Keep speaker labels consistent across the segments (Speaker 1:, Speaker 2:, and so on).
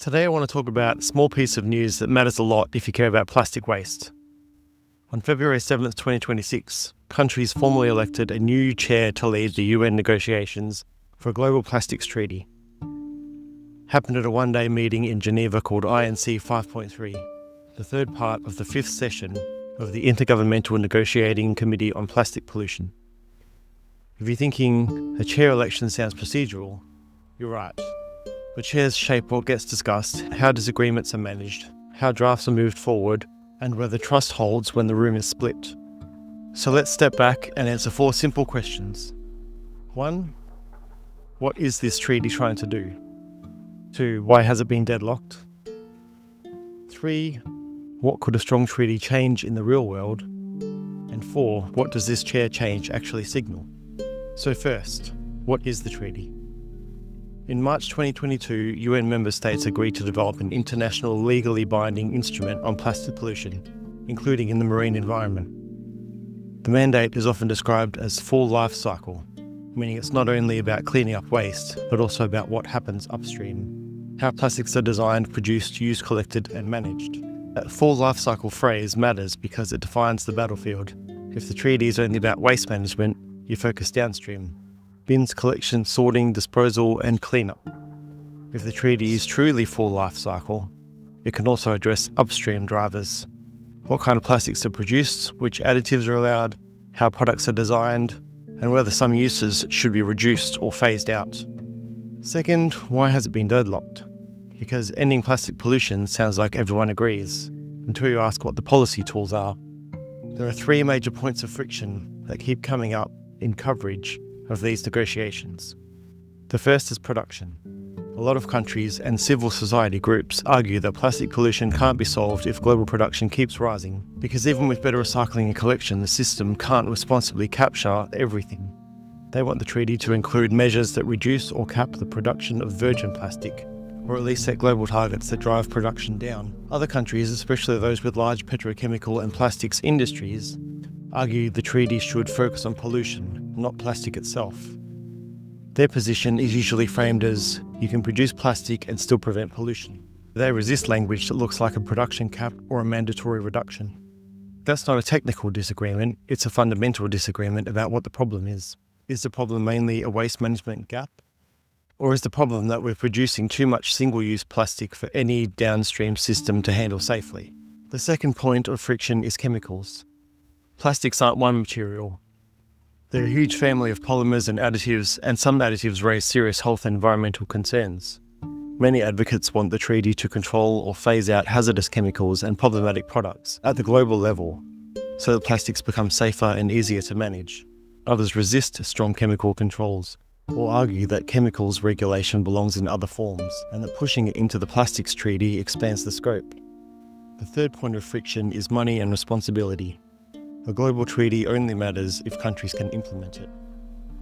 Speaker 1: Today I want to talk about a small piece of news that matters a lot if you care about plastic waste. On February 7th, 2026, countries formally elected a new chair to lead the UN negotiations for a global plastics treaty. Happened at a one-day meeting in Geneva called INC 5.3, the third part of the fifth session of the Intergovernmental Negotiating Committee on Plastic Pollution. If you're thinking a chair election sounds procedural, you're right. But chairs shape what gets discussed, how disagreements are managed, how drafts are moved forward, and whether trust holds when the room is split. So let's step back and answer four simple questions. 1. What is this treaty trying to do? 2. Why has it been deadlocked? 3. What could a strong treaty change in the real world? And 4. What does this chair change actually signal? So first, what is the treaty? In March 2022, UN member states agreed to develop an international legally binding instrument on plastic pollution, including in the marine environment. The mandate is often described as full life cycle, meaning it's not only about cleaning up waste, but also about what happens upstream, how plastics are designed, produced, used, collected, and managed. That full life cycle phrase matters because it defines the battlefield. If the treaty is only about waste management, you focus downstream. Bins, collection, sorting, disposal, and cleanup. If the treaty is truly full life cycle, it can also address upstream drivers. What kind of plastics are produced, which additives are allowed, how products are designed, and whether some uses should be reduced or phased out. Second, why has it been deadlocked? Because ending plastic pollution sounds like everyone agrees, until you ask what the policy tools are. There are three major points of friction that keep coming up in coverage of these negotiations. The first is production. A lot of countries and civil society groups argue that plastic pollution can't be solved if global production keeps rising, because even with better recycling and collection, the system can't responsibly capture everything. They want the treaty to include measures that reduce or cap the production of virgin plastic, or at least set global targets that drive production down. Other countries, especially those with large petrochemical and plastics industries, argue the treaty should focus on pollution, not plastic itself. Their position is usually framed as, you can produce plastic and still prevent pollution. They resist language that looks like a production cap or a mandatory reduction. That's not a technical disagreement, it's a fundamental disagreement about what the problem is. Is the problem mainly a waste management gap? Or is the problem that we're producing too much single-use plastic for any downstream system to handle safely? The second point of friction is chemicals. Plastics aren't one material. They're a huge family of polymers and additives, and some additives raise serious health and environmental concerns. Many advocates want the treaty to control or phase out hazardous chemicals and problematic products at the global level, so that plastics become safer and easier to manage. Others resist strong chemical controls, or argue that chemicals regulation belongs in other forms, and that pushing it into the plastics treaty expands the scope. The third point of friction is money and responsibility. A global treaty only matters if countries can implement it,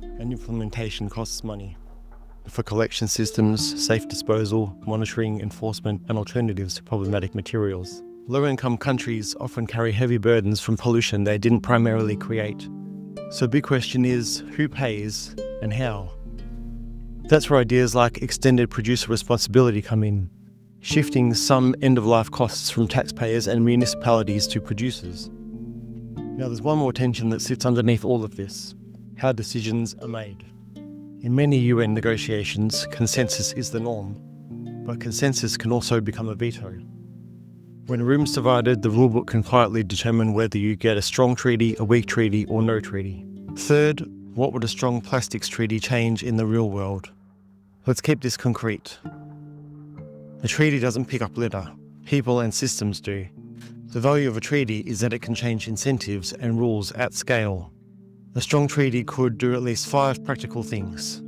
Speaker 1: and implementation costs money. For collection systems, safe disposal, monitoring, enforcement, and alternatives to problematic materials. Low-income countries often carry heavy burdens from pollution they didn't primarily create. So the big question is, who pays and how? That's where ideas like extended producer responsibility come in, shifting some end-of-life costs from taxpayers and municipalities to producers. Now there's one more tension that sits underneath all of this: how decisions are made. In many UN negotiations, consensus is the norm, but consensus can also become a veto. When a room's divided, the rulebook can quietly determine whether you get a strong treaty, a weak treaty, or no treaty. Third, what would a strong plastics treaty change in the real world? Let's keep this concrete. The treaty doesn't pick up litter. People and systems do. The value of a treaty is that it can change incentives and rules at scale. A strong treaty could do at least 5 practical things.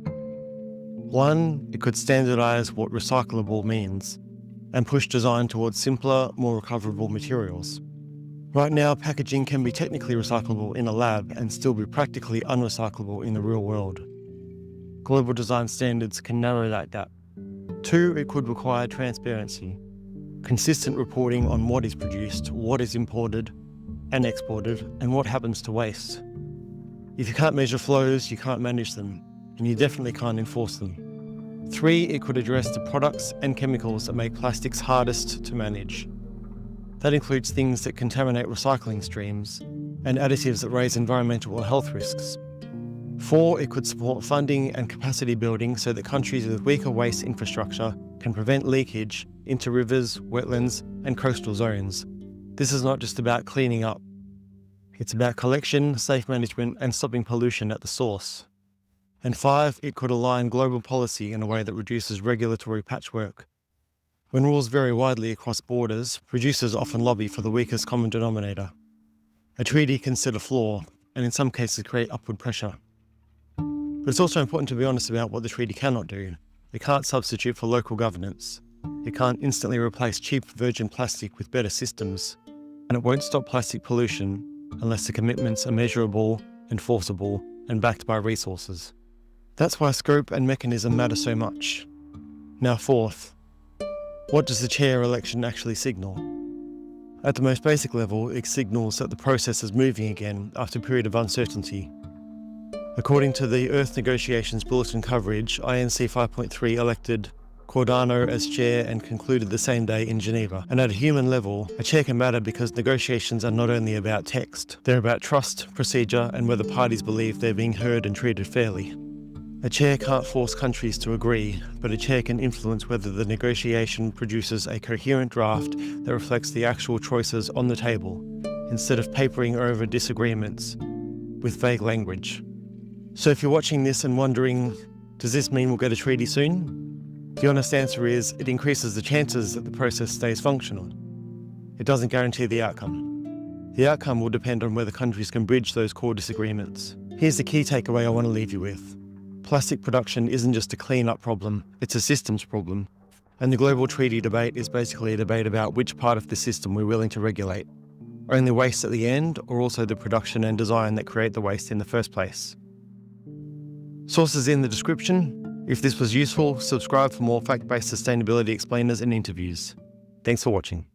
Speaker 1: 1, it could standardise what recyclable means and push design towards simpler, more recoverable materials. Right now, packaging can be technically recyclable in a lab and still be practically unrecyclable in the real world. Global design standards can narrow that gap. 2, it could require transparency. Consistent reporting on what is produced, what is imported and exported, and what happens to waste. If you can't measure flows, you can't manage them, and you definitely can't enforce them. 3, it could address the products and chemicals that make plastics hardest to manage. That includes things that contaminate recycling streams and additives that raise environmental or health risks. 4, it could support funding and capacity building so that countries with weaker waste infrastructure can prevent leakage into rivers, wetlands, and coastal zones. This is not just about cleaning up. It's about collection, safe management, and stopping pollution at the source. And 5, it could align global policy in a way that reduces regulatory patchwork. When rules vary widely across borders, producers often lobby for the weakest common denominator. A treaty can set a floor, and in some cases create upward pressure. But it's also important to be honest about what the treaty cannot do. It can't substitute for local governance. It can't instantly replace cheap virgin plastic with better systems. And it won't stop plastic pollution unless the commitments are measurable, enforceable, and backed by resources. That's why scope and mechanism matter so much. Now 4th, what does the chair election actually signal? At the most basic level, it signals that the process is moving again after a period of uncertainty. According to the Earth Negotiations Bulletin coverage, INC 5.3 elected Cordano as chair and concluded the same day in Geneva. And at a human level, a chair can matter because negotiations are not only about text, they're about trust, procedure, and whether parties believe they're being heard and treated fairly. A chair can't force countries to agree, but a chair can influence whether the negotiation produces a coherent draft that reflects the actual choices on the table, instead of papering over disagreements with vague language. So if you're watching this and wondering, does this mean we'll get a treaty soon? The honest answer is, it increases the chances that the process stays functional. It doesn't guarantee the outcome. The outcome will depend on whether countries can bridge those core disagreements. Here's the key takeaway I want to leave you with. Plastic production isn't just a clean-up problem, it's a systems problem. And the global treaty debate is basically a debate about which part of the system we're willing to regulate. Only waste at the end, or also the production and design that create the waste in the first place. Sources in the description. If this was useful, subscribe for more fact-based sustainability explainers and interviews. Thanks for watching.